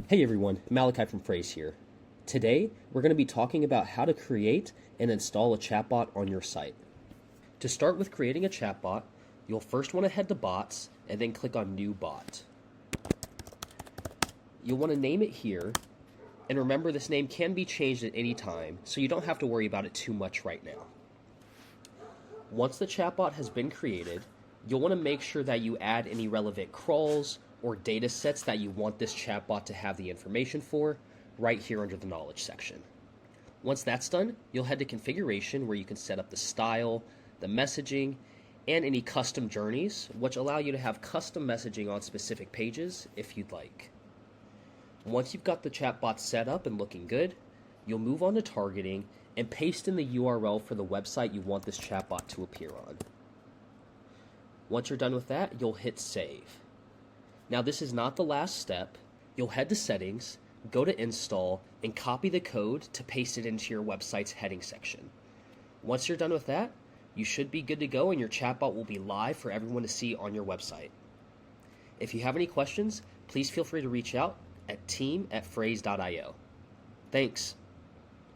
Hey everyone, Malachi from Phrase here. Today, we're going to be talking about how to create and install a chatbot on your site. To start with creating a chatbot, you'll first want to head to Bots and then click on New Bot. You'll want to name it here, and remember this name can be changed at any time, so you don't have to worry about it too much right now. Once the chatbot has been created, you'll want to make sure that you add any relevant crawls or data sets that you want this chatbot to have the information for right here under the knowledge section. Once that's done, you'll head to configuration where you can set up the style, the messaging, and any custom journeys, which allow you to have custom messaging on specific pages if you'd like. Once you've got the chatbot set up and looking good, you'll move on to targeting and paste in the URL for the website you want this chatbot to appear on. Once you're done with that, you'll hit save. Now this is not the last step. You'll head to settings, go to install, and copy the code to paste it into your website's heading section. Once you're done with that, you should be good to go and your chatbot will be live for everyone to see on your website. If you have any questions, please feel free to reach out at team@phrase.io. Thanks.